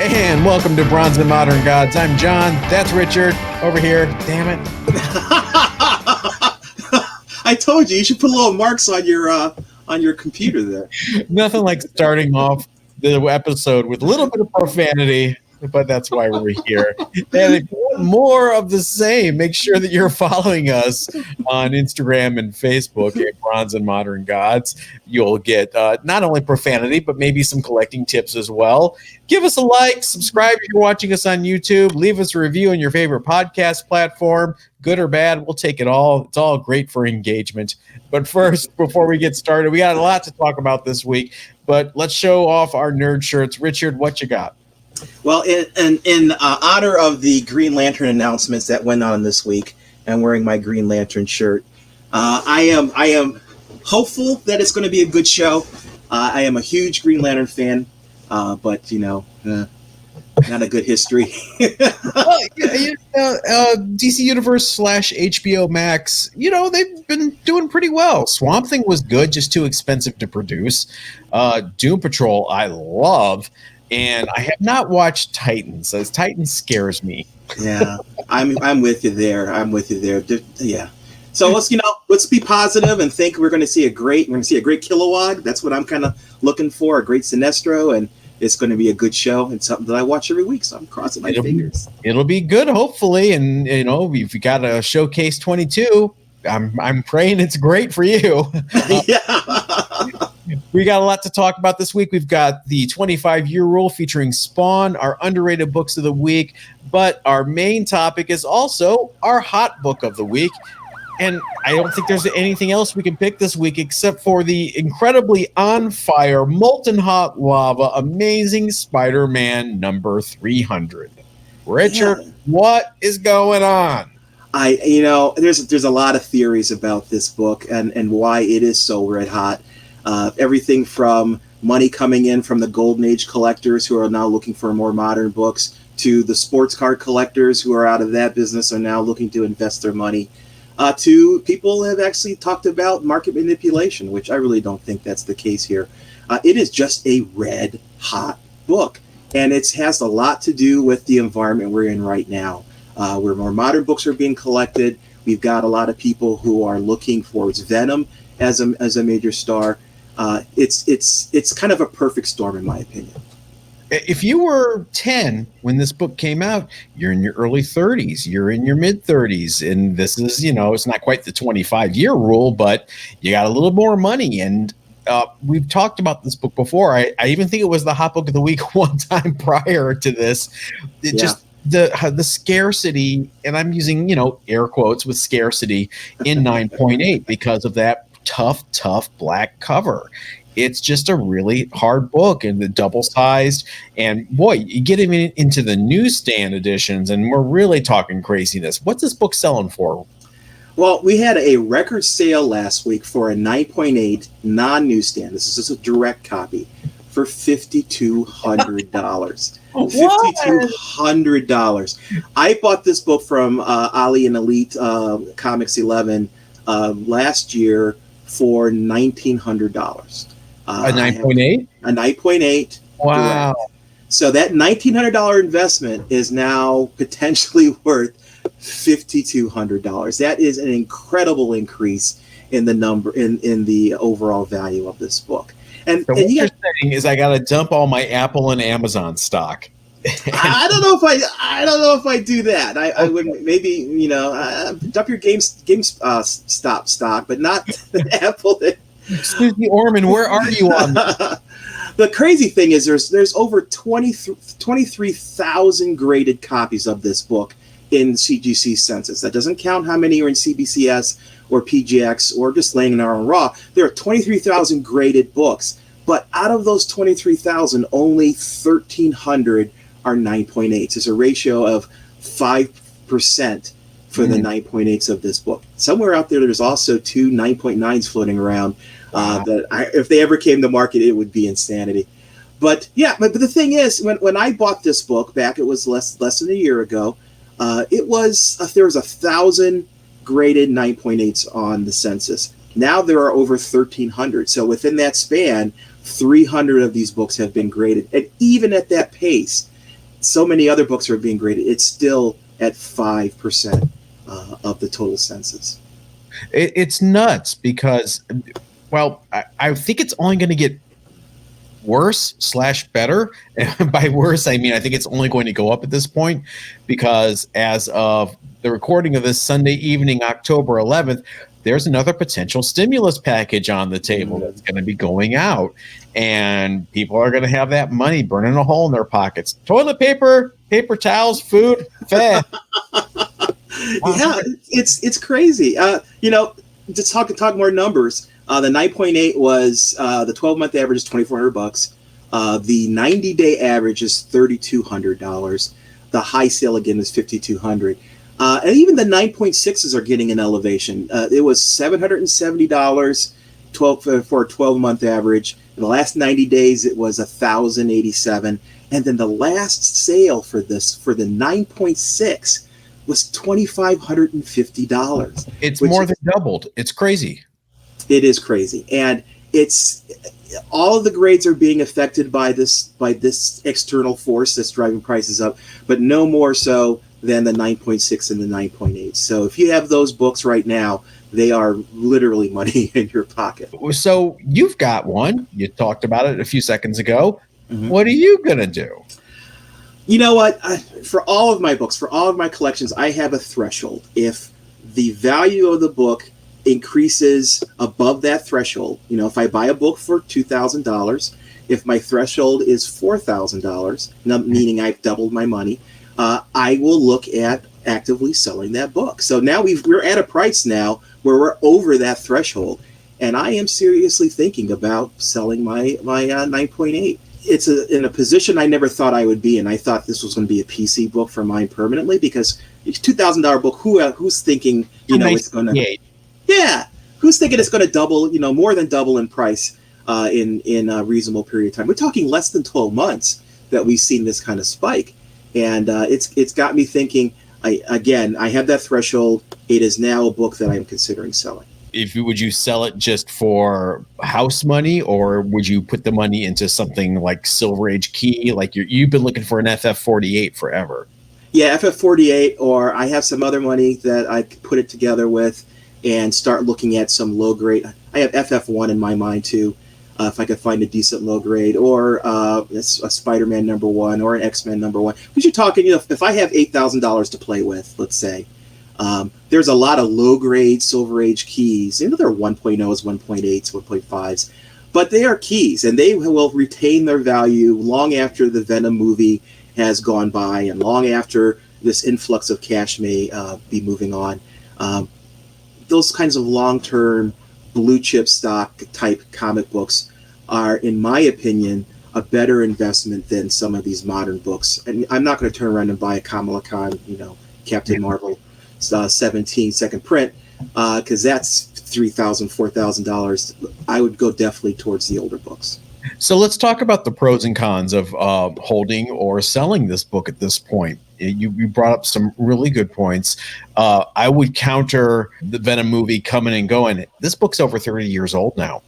And welcome to Bronze and Modern Gods. I'm John. That's Richard over here. Damn it. I told you should put little marks on your computer there. Nothing like starting off the episode with a little bit of profanity, but that's why we're here. And if you want more of the same, make sure that you're following us on Instagram and Facebook at Bronze and Modern Gods. You'll get not only profanity, but maybe some collecting tips as well. Give us a like, subscribe if you're watching us on YouTube, leave us a review on your favorite podcast platform, good or bad, we'll take it all. It's all great for engagement. But first, before we get started, we got a lot to talk about this week, but let's show off our nerd shirts. Richard, what you got? Well, in honor of the Green Lantern announcements that went on this week, I'm wearing my Green Lantern shirt. I am hopeful that it's going to be a good show. I am a huge Green Lantern fan, but not a good history. Well, DC Universe / HBO Max, they've been doing pretty well. Swamp Thing was good, just too expensive to produce. Doom Patrol, I love. And I have not watched Titans, as Titans scares me. Yeah, I'm with you there. Yeah. So let's be positive and think we're going to see a great Kilowog. That's what I'm kind of looking for, a great Sinestro, and it's going to be a good show and something that I watch every week. So I'm crossing my fingers. It'll be good, hopefully. And if you got a Showcase 22, I'm praying it's great for you. Yeah. We got a lot to talk about this week. We've got the 25-year rule featuring Spawn, our underrated books of the week, but our main topic is also our hot book of the week. And I don't think there's anything else we can pick this week except for the incredibly on fire, molten hot lava, amazing SpiderMan number 300. Richard, What is going on? There's a lot of theories about this book and why it is so red hot. Everything from money coming in from the Golden Age collectors who are now looking for more modern books to the sports card collectors who are out of that business are now looking to invest their money to people who have actually talked about market manipulation, which I really don't think that's the case here. It is just a red hot book, and it has a lot to do with the environment we're in right now, where more modern books are being collected. We've got a lot of people who are looking for Venom as a major star. It's kind of a perfect storm, in my opinion. If you were 10 when this book came out, you're in your early 30s, you're in your mid 30s, and this is, it's not quite the 25-year rule, but you got a little more money. And we've talked about this book before. I even think it was the hot book of the week one time prior to this. Just the scarcity, and I'm using, air quotes with scarcity in 9.8 because of that tough black cover. It's just a really hard book, and the double-sized, and boy, you get him into the newsstand editions, and we're really talking craziness. What's this book selling for? Well, we had a record sale last week for a 9.8 non-newsstand. This is just a direct copy for $5,200. $5,200. I bought this book from Ali and Elite Comics 11 last year for $1,900. A 9.8? A 9.8. Wow. Direct. So that $1,900 investment is now potentially worth $5,200. That is an incredible increase in the number in the overall value of this book. And, so what you're saying is I got to dump all my Apple and Amazon stock. I don't know if I do that. I would maybe dump your GameStop stock, but not Apple. Excuse me, Orman, where are you on that? The crazy thing is there's over 23,000 graded copies of this book in CGC census. That doesn't count how many are in CBCS or PGX or just laying around raw. There are 23,000 graded books, but out of those 23,000, only 1,300 are 9.8s. There's a ratio of 5% for the 9.8s of this book. Somewhere out there's also two 9.9s floating around. If they ever came to market, it would be insanity. But the thing is, when I bought this book back, it was less than a year ago. There was 1,000 graded 9.8s on the census. Now there are over 1,300. So within that span, 300 of these books have been graded. And even at that pace, so many other books are being graded, it's still at 5% of the total census. It's nuts because, well, I think it's only going to get worse/better. And by worse, I mean I think it's only going to go up at this point, because as of the recording of this Sunday evening, October 11th, there's another potential stimulus package on the table that's going to be going out, and people are going to have that money burning a hole in their pockets. Toilet paper, paper towels, food, fed. Yeah, it's crazy. To talk more numbers. The 9.8 was the 12-month average is $2,400. The 90-day average is $3,200. The high sale again is $5,200. And even the 9.6s are getting an elevation. It was $770 for a 12-month average. In the last 90 days, it was $1,087. And then the last sale for the 9.6 was $2,550. It's more than doubled. It's crazy. It is crazy, and it's all of the grades are being affected by this external force that's driving prices up, but no more so than the 9.6 and the 9.8. So if you have those books right now, they are literally money in your pocket. So you've got one. You talked about it a few seconds ago. Mm-hmm. What are you gonna do? You know what? For all of my books, for all of my collections, I have a threshold. If the value of the book increases above that threshold, if I buy a book for $2,000, if my threshold is $4,000, meaning I've doubled my money, I will look at actively selling that book. So now we're at a price now where we're over that threshold, and I am seriously thinking about selling my 9.8. It's in a position I never thought I would be in. I thought this was going to be a PC book for mine permanently, because it's a $2,000 book. Who's thinking it's going to? Yeah, who's thinking it's going to double? More than double in price in a reasonable period of time. We're talking less than 12 months that we've seen this kind of spike, and it's got me thinking. I have that threshold. It is now a book that I am considering selling. Would you sell it just for house money, or would you put the money into something like Silver Age Key? Like you've been looking for an FF48 forever. Yeah, FF48, or I have some other money that I could put it together with and start looking at some low grade. I have FF1 in my mind too. If I could find a decent low grade, or a SpiderMan #1 or an X-Men #1. Because you're talking, if I have $8,000 to play with, let's say, there's a lot of low grade Silver Age keys. They're 1.0s, 1.8s, 1.5s, but they are keys, and they will retain their value long after the Venom movie has gone by, and long after this influx of cash may be moving on. Those kinds of long-term blue chip stock type comic books are, in my opinion, a better investment than some of these modern books. And I'm not going to turn around and buy a Kamala Khan, Captain Marvel 17 second print, because that's $3,000, $4,000. I would go definitely towards the older books. So let's talk about the pros and cons of holding or selling this book at this point. You brought up some really good points. I would counter the Venom movie coming and going. This book's over 30 years old now.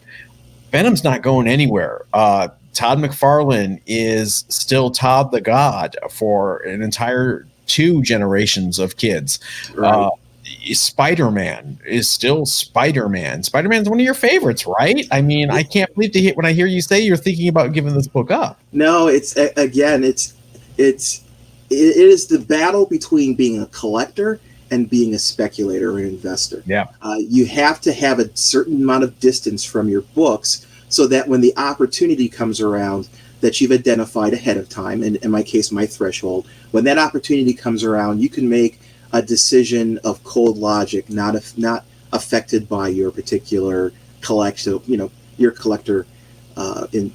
Venom's not going anywhere. Todd McFarlane is still Todd the God for an entire 2 generations of kids. Right. SpiderMan is still SpiderMan. SpiderMan's one of your favorites, right? I mean, I can't believe when I hear you say you're thinking about giving this book up. No, it is the battle between being a collector and being a speculator or an investor. Yeah. You have to have a certain amount of distance from your books so that when the opportunity comes around that you've identified ahead of time, and in my case, my threshold, when that opportunity comes around, you can make a decision of cold logic, not affected by your particular collection, your collector in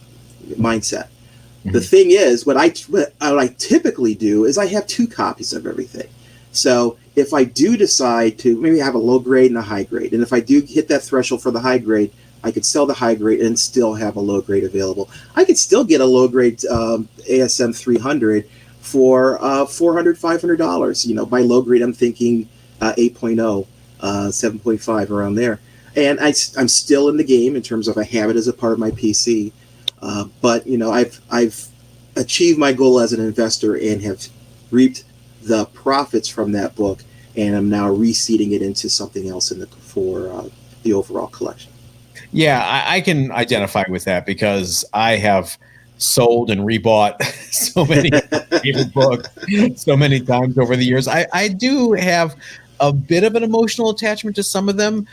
mindset. Mm-hmm. The thing is, what I typically do is I have 2 copies of everything. So if I do decide to maybe have a low grade and a high grade, and if I do hit that threshold for the high grade, I could sell the high grade and still have a low grade available. I could still get a low grade ASM 300 for $400, $500. By low grade, I'm thinking 8.0, 7.5, around there. And I'm still in the game in terms of I have it as a part of my PC. But I've achieved my goal as an investor and have reaped the profits from that book, and I'm now reseeding it into something else for the overall collection. Yeah, I can identify with that because I have sold and rebought so many favorite books so many times over the years. I do have a bit of an emotional attachment to some of them,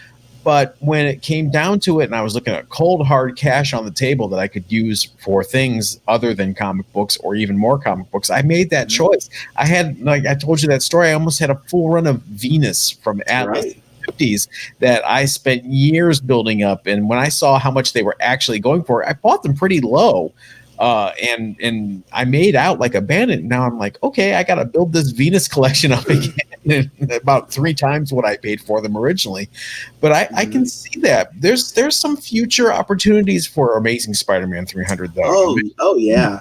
but when it came down to it and I was looking at cold hard cash on the table that I could use for things other than comic books or even more comic books, I made that choice. I had, like I told you that story, I almost had a full run of Venus from Atlas. Right. 50s that I spent years building up, and when I saw how much they were actually going for, I bought them pretty low, and I made out like a bandit. Now I'm like, okay, I got to build this Venus collection up again, about 3 times what I paid for them originally. But I can see that there's some future opportunities for Amazing Spider-Man 300 though. Oh yeah.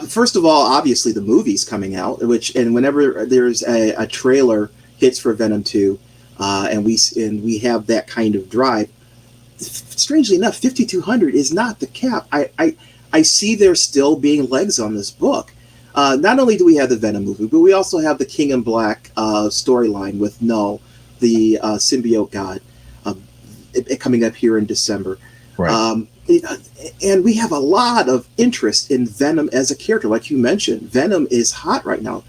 First of all, obviously the movie's coming out, and whenever there's a trailer hits for Venom 2. And we have that kind of drive. Strangely enough, 5,200 is not the cap. I see there still being legs on this book. Not only do we have the Venom movie, but we also have the King in Black storyline with Null, the symbiote god, coming up here in December. Right. And we have a lot of interest in Venom as a character. Like you mentioned, Venom is hot right now.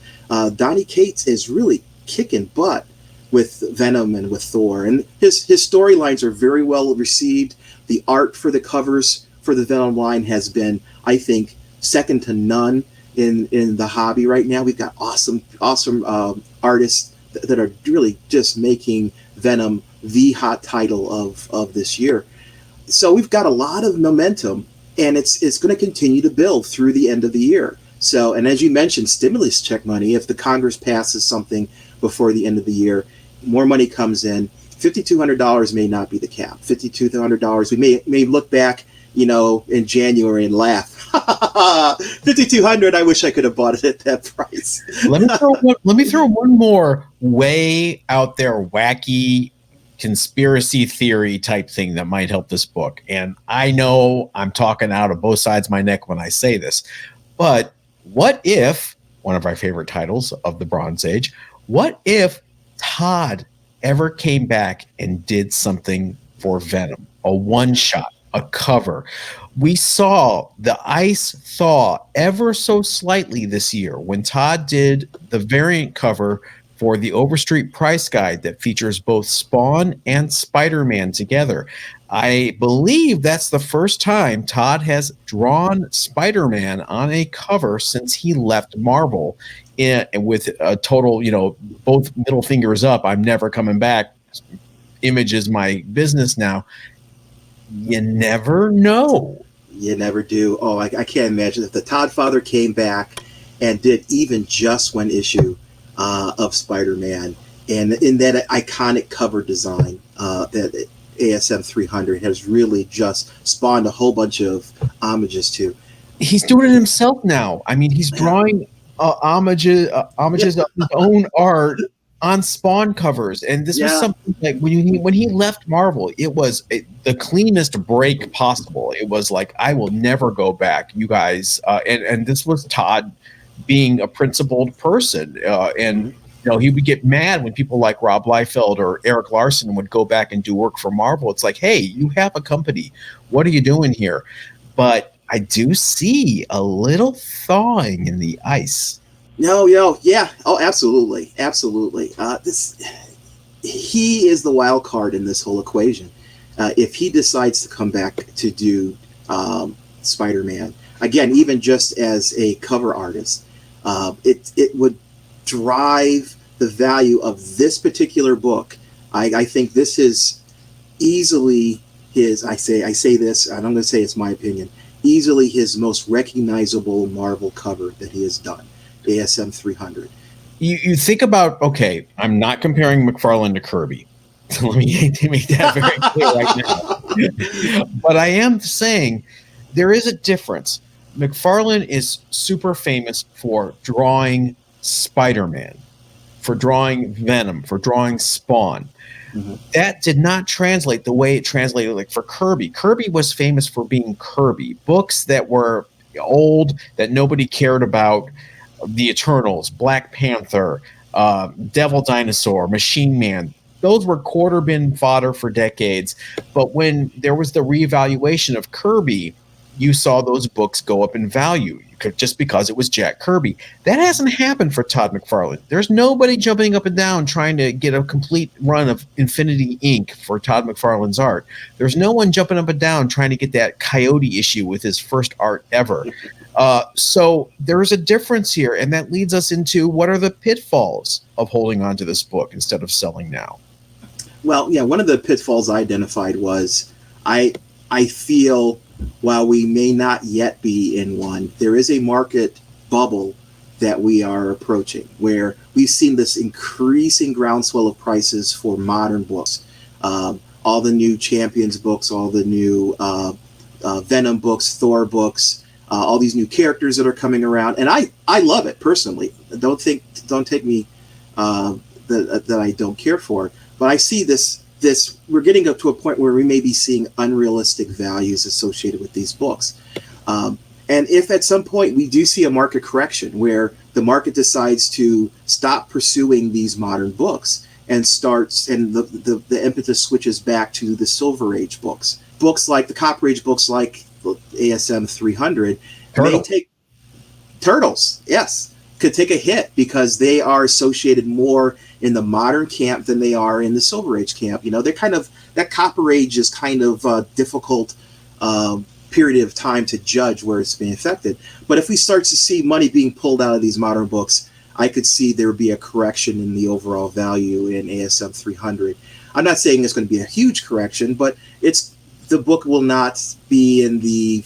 Donny Cates is really kicking butt with Venom and with Thor, and his storylines are very well received. The art for the covers for the Venom line has been, I think, second to none in the hobby right now. We've got awesome artists that are really just making Venom the hot title of this year. So we've got a lot of momentum, and it's going to continue to build through the end of the year. So, and as you mentioned, stimulus check money, if the Congress passes something before the end of the year, more money comes in. $5,200 may not be the cap. $5,200, we may look back, in January and laugh. $5,200, I wish I could have bought it at that price. Let me throw one more way out there, wacky conspiracy theory type thing that might help this book. And I know I'm talking out of both sides of my neck when I say this, but what if, one of our favorite titles of the Bronze Age, what if Todd ever came back and did something for Venom, a one-shot, a cover? We saw the ice thaw ever so slightly this year when Todd did the variant cover for the Overstreet Price Guide that features both Spawn and Spider-Man together. I believe that's the first time Todd has drawn Spider-Man on a cover since he left Marvel, with a total, both middle fingers up, I'm never coming back. Image is my business now. You never know. You never do. Oh, I can't imagine if the Todd father came back and did even just one issue of Spider-Man, and in that iconic cover design that ASM 300 has really just spawned a whole bunch of homages to. He's doing it himself now. I mean, he's drawing homages of his own art on Spawn covers, and this was something like when he left Marvel, it was the cleanest break possible. It was like, I will never go back, you guys. And this was Todd being a principled person, and he would get mad when people like Rob Liefeld or Eric Larson would go back and do work for Marvel. It's like, hey, you have a company. What are you doing here? But I do see a little thawing in the ice. Yeah. Oh, absolutely. He is the wild card in this whole equation. If he decides to come back to do Spider-Man, again, even just as a cover artist, it would drive the value of this particular book. I think this is easily his, I say this, and I'm going to say it's my opinion, easily his most recognizable Marvel cover that he has done, ASM 300. You think about, okay, I'm not comparing McFarlane to Kirby. Let me make that very clear right now. But I am saying there is a difference. McFarlane is super famous for drawing Spider-Man, for drawing Venom, for drawing Spawn. Mm-hmm. That did not translate the way it translated like for Kirby. Kirby was famous for being Kirby. Books that were old that nobody cared about. The Eternals, Black Panther, Devil Dinosaur, Machine Man. Those were quarter bin fodder for decades. But when there was the reevaluation of Kirby, you saw those books go up in value just because it was Jack Kirby. That hasn't happened for Todd McFarlane. There's nobody jumping up and down trying to get a complete run of Infinity Inc. for Todd McFarlane's art. There's no one jumping up and down trying to get that Coyote issue with his first art ever. So there's a difference here, and that leads us into what are the pitfalls of holding on to this book instead of selling now? Well, yeah, one of the pitfalls I identified was I feel while we may not yet be in one, there is a market bubble that we are approaching where we've seen this increasing groundswell of prices for modern books. All the new Champions books, all the new Venom books, Thor books, all these new characters that are coming around. And I love it personally. Don't take me that I don't care for it. But I see this we're getting up to a point where we may be seeing unrealistic values associated with these books. And if at some point we do see a market correction where the market decides to stop pursuing these modern books and the impetus switches back to the Silver Age books like the Copper Age books like ASM 300 may take Turtles, yes, could take a hit because they are associated more in the modern camp than they are in the Silver Age camp. You know, they're kind of, that Copper Age is kind of a difficult period of time to judge where it's being affected. But if we start to see money being pulled out of these modern books, I could see there would be a correction in the overall value in ASM 300. I'm not saying it's going to be a huge correction, but the book will not be in the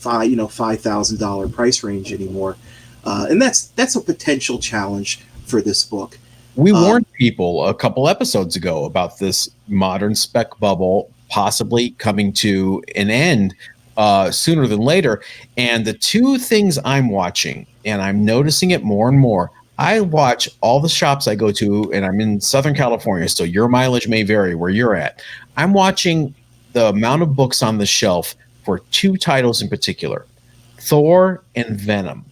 $5,000 price range anymore. And that's a potential challenge for this book. We warned people a couple episodes ago about this modern spec bubble possibly coming to an end sooner than later. And the two things I'm watching, and I'm noticing it more and more, I watch all the shops I go to, and I'm in Southern California, so your mileage may vary where you're at. I'm watching the amount of books on the shelf for two titles in particular, Thor and Venom.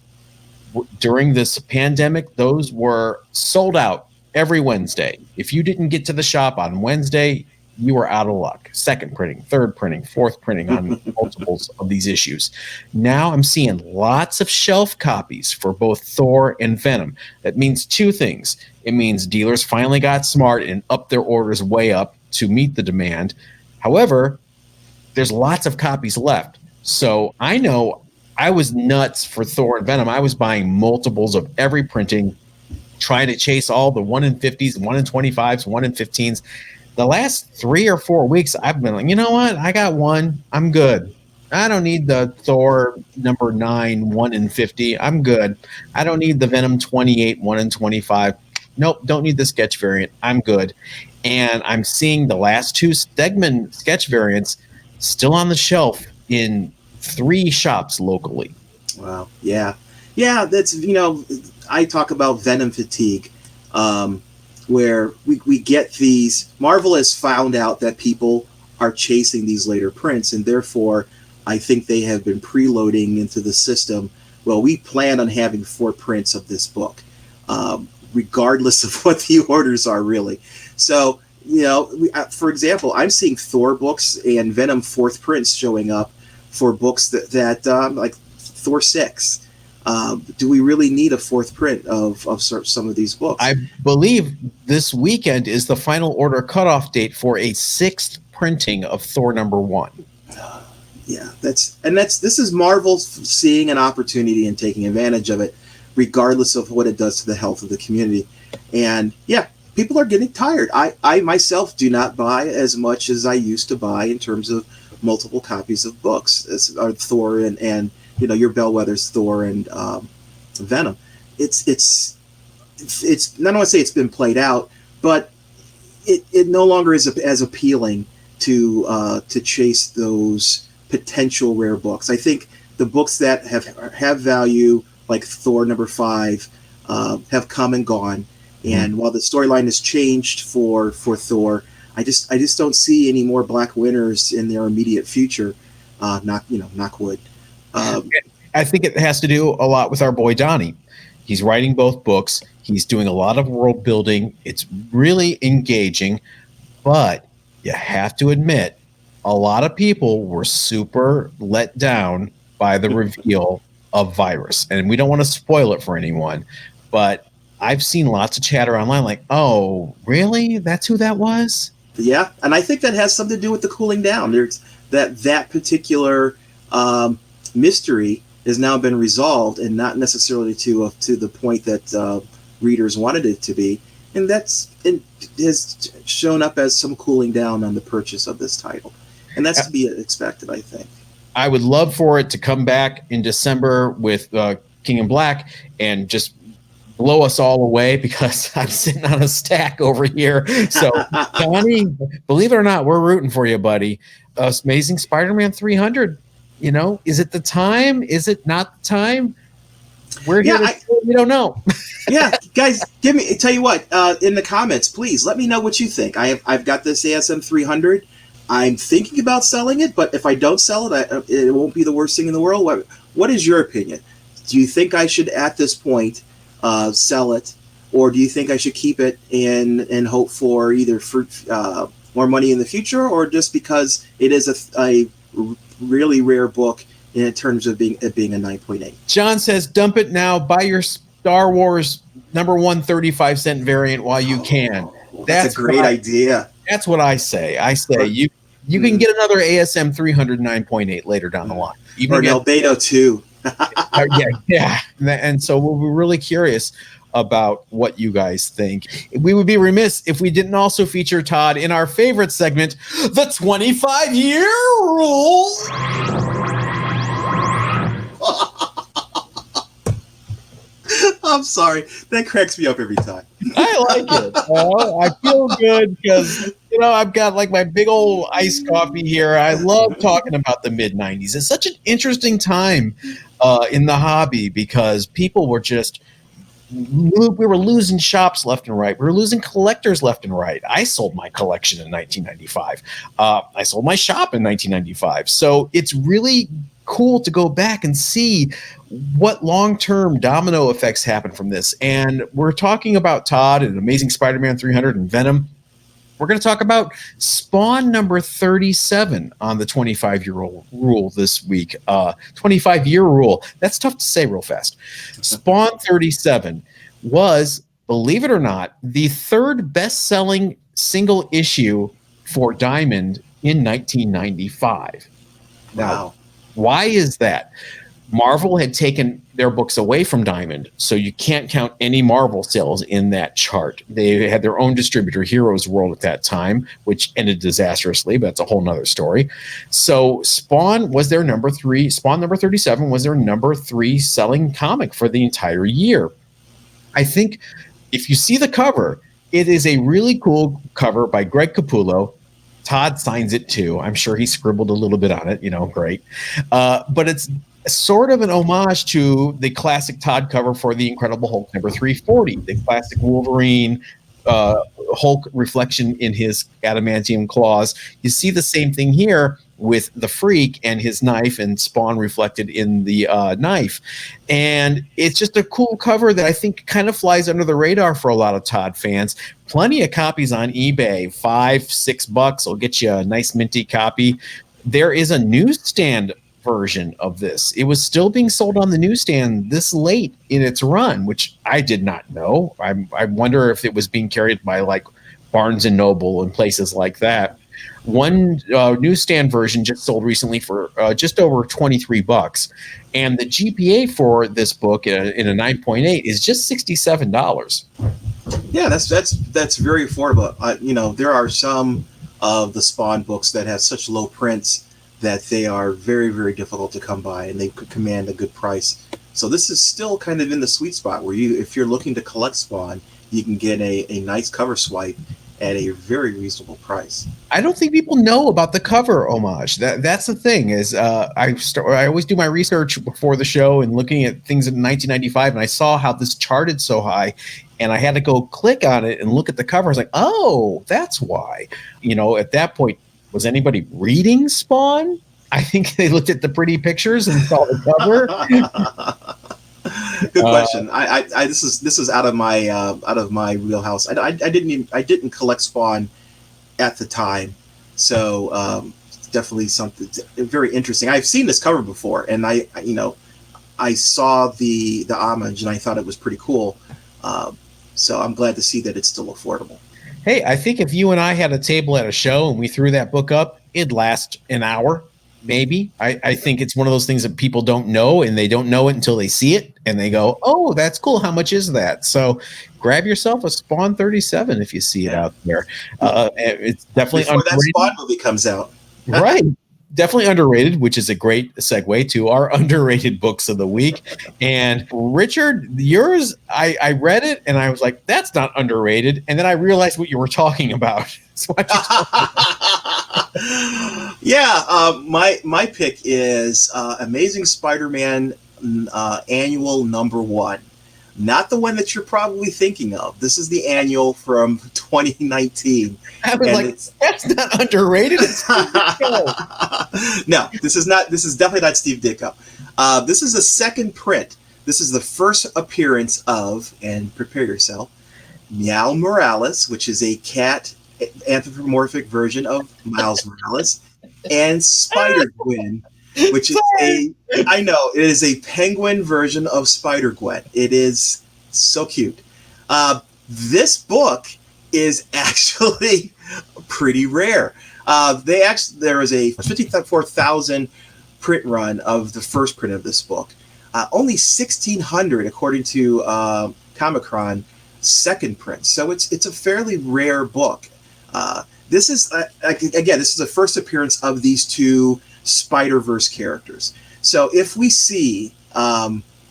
During this pandemic, those were sold out every Wednesday. If you didn't get to the shop on Wednesday, you were out of luck. Second printing, third printing, fourth printing on multiples of these issues. Now I'm seeing lots of shelf copies for both Thor and Venom. That means two things. It means dealers finally got smart and upped their orders way up to meet the demand. However, there's lots of copies left. So I know I was nuts for Thor and Venom. I was buying multiples of every printing, trying to chase all the 1 in 50s, 1 in 25s, 1 in 15s. The last 3 or 4 weeks, I've been like, you know what? I got one. I'm good. I don't need the Thor number 9, 1 in 50. I'm good. I don't need the Venom 28, 1 in 25. Nope, don't need the sketch variant. I'm good. And I'm seeing the last 2 Stegman sketch variants still on the shelf in 3 shops locally. Wow. Yeah. That's, I talk about Venom fatigue, where we get these. Marvel has found out that people are chasing these later prints, and therefore I think they have been preloading into the system. Well, we plan on having 4 prints of this book, regardless of what the orders are, really. So, for example, I'm seeing Thor books and Venom 4th prints showing up for books that like Thor 6. Do we really need a 4th print of some of these books? I believe this weekend is the final order cutoff date for a 6th printing of Thor number 1. Yeah, this is Marvel seeing an opportunity and taking advantage of it, regardless of what it does to the health of the community. And yeah, people are getting tired. I myself do not buy as much as I used to buy in terms of multiple copies of books, Thor and your bellwethers, Thor and Venom. It's I don't want to say it's been played out, but it no longer is as appealing to chase those potential rare books. I think the books that have value, like Thor number 5, have come and gone. And while the storyline has changed for Thor, I just don't see any more Black Winners in their immediate future. Knock wood. I think it has to do a lot with our boy Donnie. He's writing both books. He's doing a lot of world building. It's really engaging, but you have to admit, a lot of people were super let down by the reveal of Virus. And we don't want to spoil it for anyone, but I've seen lots of chatter online like, oh, really? That's who that was? Yeah, and I think that has something to do with the cooling down. There's that particular mystery has now been resolved, and not necessarily to the point that readers wanted it to be, and it has shown up as some cooling down on the purchase of this title, and that's to be expected, I think. I would love for it to come back in December with King in Black and just blow us all away, because I'm sitting on a stack over here. So, Johnny, believe it or not, we're rooting for you, buddy. Amazing Spider-Man 300. You know, is it the time? Is it not the time? We're here. We don't know. Yeah, guys, tell you what, in the comments, please let me know what you think. I've got this ASM 300. I'm thinking about selling it, but if I don't sell it, it won't be the worst thing in the world. What is your opinion? Do you think I should, at this point, sell it, or do you think I should keep it and hope for either more money in the future, or just because it is a really rare book in terms of being a 9.8? John says, dump it now. Buy your Star Wars #1 35-cent variant while you can. That's a great idea. That's what I say. I say you can get another ASM 300 9.8 later down the line. Or an Albedo 2. Yeah. And so we'll be really curious about what you guys think. We would be remiss if we didn't also feature Todd in our favorite segment, the 25-year rule. I'm sorry. That cracks me up every time. I like it. I feel good because, I've got like my big old iced coffee here. I love talking about the mid-90s. It's such an interesting time in the hobby, because people were just, we were losing shops left and right. We were losing collectors left and right. I sold my collection in 1995. I sold my shop in 1995. So it's really cool to go back and see what long-term domino effects happen from this. And we're talking about Todd and Amazing Spider-Man 300 and Venom. We're going to talk about Spawn number 37 on the 25-year rule this week. 25-year rule. That's tough to say real fast. Spawn 37 was, believe it or not, the third best-selling single issue for Diamond in 1995. Now, why is that? Marvel had taken their books away from Diamond, so you can't count any Marvel sales in that chart. They had their own distributor, Heroes World, at that time, which ended disastrously, but that's a whole nother story. So Spawn was their number 3. Spawn number 37 was their number 3 selling comic for the entire year. I think if you see the cover, it is a really cool cover by Greg Capullo. Todd signs it too. I'm sure he scribbled a little bit on it, great. But it's sort of an homage to the classic Todd cover for the Incredible Hulk number 340, the classic Wolverine Hulk reflection in his adamantium claws. You see the same thing here with the Freak and his knife, and Spawn reflected in the knife. And it's just a cool cover that I think kind of flies under the radar for a lot of Todd fans. Plenty of copies on eBay, $5-6 will get you a nice minty copy. There is a newsstand version of this. It was still being sold on the newsstand this late in its run, which I did not know. I wonder if it was being carried by like Barnes and Noble and places like that. One newsstand version just sold recently for just over $23, and the GPA for this book in a 9.8 is just $67. Yeah, that's very affordable. There are some of the Spawn books that have such low prints that they are very, very difficult to come by, and they could command a good price. So this is still kind of in the sweet spot where if you're looking to collect Spawn, you can get a nice cover swipe at a very reasonable price. I don't think people know about the cover homage. That's the thing is I always do my research before the show and looking at things in 1995, and I saw how this charted so high, and I had to go click on it and look at the cover. I was like, oh, that's why. At that point, was anybody reading Spawn? I think they looked at the pretty pictures and saw the cover. Good question. This is out of my wheelhouse. I didn't collect Spawn at the time, so definitely something very interesting. I've seen this cover before, and I saw the homage, and I thought it was pretty cool. So I'm glad to see that it's still affordable. Hey, I think if you and I had a table at a show and we threw that book up, it'd last an hour, maybe. I think it's one of those things that people don't know, and they don't know it until they see it, and they go, oh, that's cool. How much is that? So grab yourself a Spawn 37 if you see it out there. It's definitely before that Spawn movie comes out. Right. Definitely underrated, which is a great segue to our underrated books of the week. And Richard, yours, I read it and I was like, that's not underrated. And then I realized what you were talking about. So my pick is Amazing Spider-Man Annual #1. Not the one that you're probably thinking of. This is the annual from 2019. I was like, that's not underrated. It's No, this is not. This is definitely not Steve Ditko. This is the second print. This is the first appearance of, and prepare yourself, Meow Morales, which is a cat anthropomorphic version of Miles Morales, and Spider-Gwen, which is I know, it is a penguin version of Spider-Gwen. It is so cute. This book is actually pretty rare. There was a 54,000 print run of the first print of this book. Only 1,600 according to Comicron second print. So it's a fairly rare book. This is again, this is the first appearance of these two Spider-Verse characters. So if we see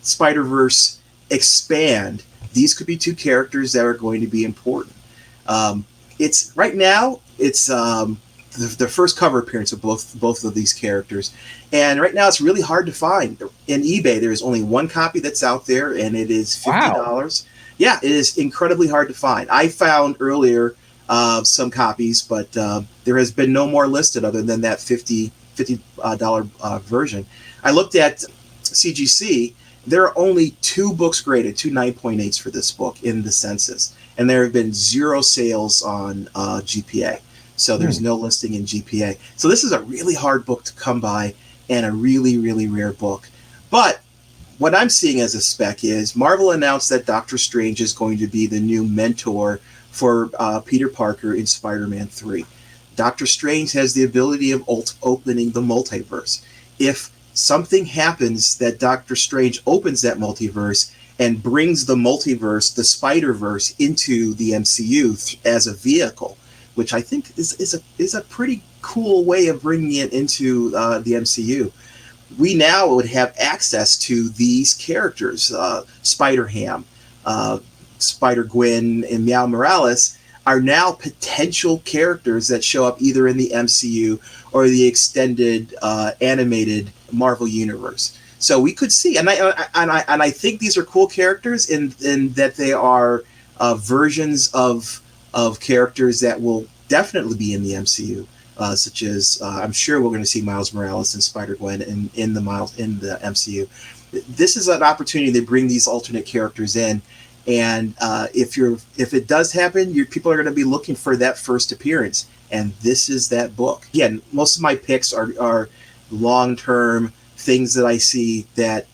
Spider-Verse expand, these could be two characters that are going to be important. It's right now, it's the first cover appearance of both of these characters, and right now it's really hard to find. In eBay, there is only one copy that's out there, and it is $50. Wow. Yeah, it is incredibly hard to find. I found earlier some copies, but there has been no more listed other than that $50 version. I looked at CGC. There are only 2 books graded, 2 9.8s for this book in the census, and there have been 0 sales on GPA. So there's no listing in GPA. So this is a really hard book to come by and a really, really rare book. But what I'm seeing as a spec is Marvel announced that Doctor Strange is going to be the new mentor for Peter Parker in Spider-Man 3. Doctor Strange has the ability of opening the multiverse. If something happens that Doctor Strange opens that multiverse and brings the multiverse, the Spider-Verse, into the MCU as a vehicle, which I think is a pretty cool way of bringing it into the MCU. We now would have access to these characters, Spider-Ham, Spider-Gwen, and Meow Morales are now potential characters that show up either in the MCU or the extended animated Marvel universe. So we could see, and I think these are cool characters in that they are versions of characters that will definitely be in the MCU, such as I'm sure we're going to see Miles Morales and Spider-Gwen in the MCU. This is an opportunity to bring these alternate characters in. And if it does happen, people are going to be looking for that first appearance, and this is that book. Again, most of my picks are long-term things that I see that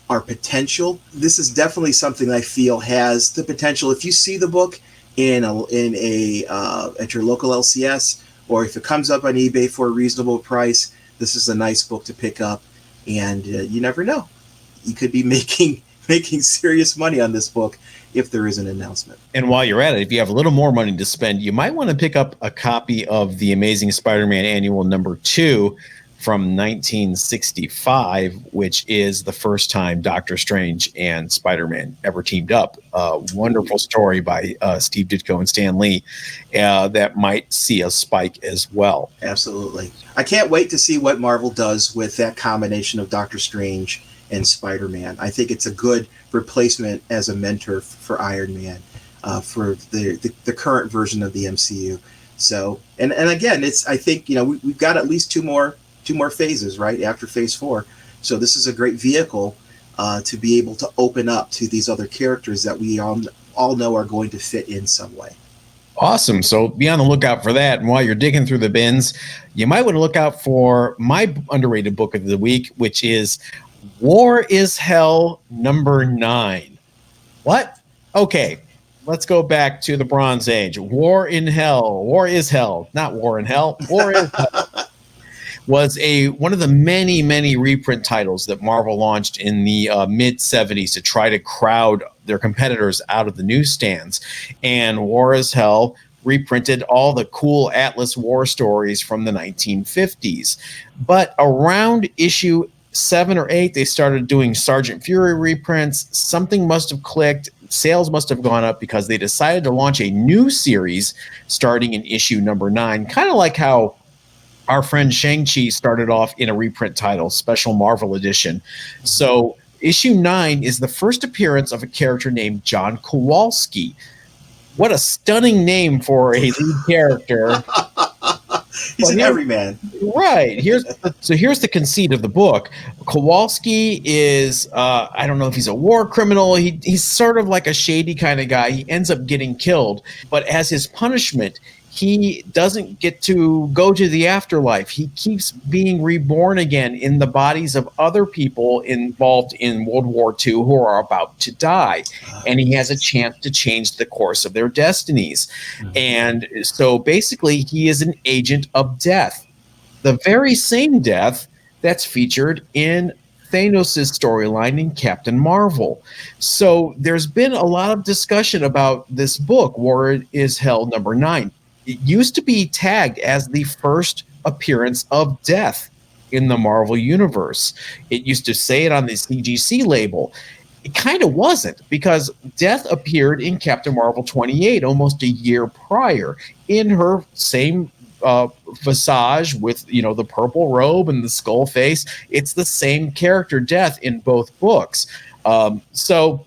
are potential. This is definitely something I feel has the potential. If you see the book in a at your local LCS, or if it comes up on eBay for a reasonable price, this is a nice book to pick up. And you never know, you could be making serious money on this book if there is an announcement. And while you're at it, if you have a little more money to spend, you might want to pick up a copy of the Amazing Spider-Man Annual #2 from 1965, which is the first time Doctor Strange and Spider-Man ever teamed up. Wonderful story by Steve Ditko and Stan Lee that might see a spike as well. Absolutely. I can't wait to see what Marvel does with that combination of Doctor Strange and Spider-Man. I think it's a good replacement as a mentor for Iron Man for the current version of the MCU. So, and again, I think we've got at least 2 more more phases, right, after phase 4. So this is a great vehicle to be able to open up to these other characters that we all know are going to fit in some way. Awesome. So be on the lookout for that. And while you're digging through the bins, you might want to look out for my underrated book of the week, which is War is Hell #9. What? Okay. Let's go back to the Bronze Age. War in Hell. War is Hell. Not War in Hell. War is Hell. Was one of the many reprint titles that Marvel launched in the mid-'70s to try to crowd their competitors out of the newsstands. And War is Hell reprinted all the cool Atlas war stories from the 1950s. But around issue 7 or 8, they started doing Sergeant Fury reprints. Something must have clicked. Sales must have gone up because they decided to launch a new series starting in issue #9, kind of like how our friend Shang-Chi started off in a reprint title, Special Marvel Edition. So issue 9 is the first appearance of a character named John Kowalski. What a stunning name for a lead character. He's an everyman. Right. Here's the conceit of the book. Kowalski is, I don't know if he's a war criminal. He's sort of like a shady kind of guy. He ends up getting killed. But as his punishment, he doesn't get to go to the afterlife. He keeps being reborn again in the bodies of other people involved in World War II who are about to die. And he has a chance to change the course of their destinies. And so basically, he is an agent of death. The very same death that's featured in Thanos' storyline in Captain Marvel. So there's been a lot of discussion about this book, War is Hell #9. It used to be tagged as the first appearance of death in the Marvel Universe. It used to say it on the CGC label. It kind of wasn't, because Death appeared in Captain Marvel 28 almost a year prior in her same visage with, the purple robe and the skull face. It's the same character, Death, in both books. So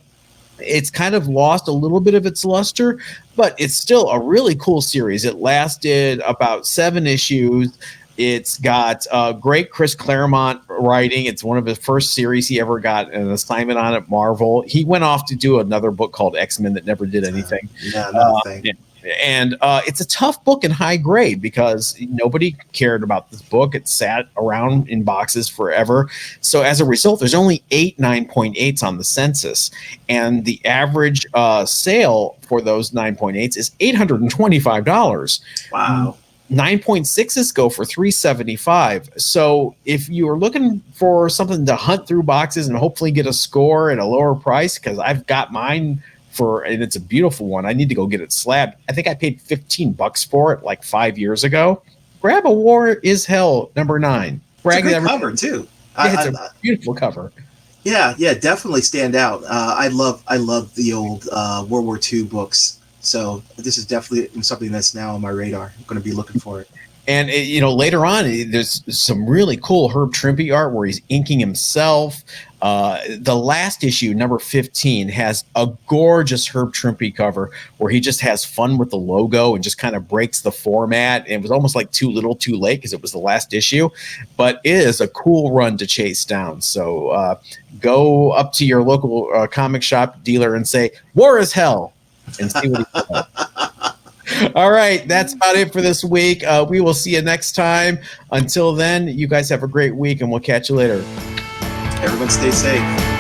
it's kind of lost a little bit of its luster, but it's still a really cool series. It lasted about 7 issues. It's got great Chris Claremont writing. It's one of his first series he ever got an assignment on at Marvel. He went off to do another book called X-Men that never did anything. Nothing. And it's a tough book in high grade because nobody cared about this book. It sat around in boxes forever. So as a result, there's only 8 9.8s on the census. And the average sale for those 9.8s is $825. Wow. 9.6s go for $375. So if you are looking for something to hunt through boxes and hopefully get a score at a lower price, because I've got mine and it's a beautiful one. I need to go get it slabbed. I think I paid $15 for it like 5 years ago. Grab a War is Hell #9. It's a great cover too. Yeah, it's a beautiful cover. Yeah, definitely stand out. I love the old World War II books. So this is definitely something that's now on my radar. I'm going to be looking for it. And later on, there's some really cool Herb Trimpe art where he's inking himself. The last issue, number 15, has a gorgeous Herb Trimpe cover where he just has fun with the logo and just kind of breaks the format. And it was almost like too little, too late because it was the last issue. But it is a cool run to chase down. So go up to your local comic shop dealer and say, War is Hell, and see what he says. All right, that's about it for this week. We will see you next time. Until then, you guys have a great week, and we'll catch you later. Everyone stay safe.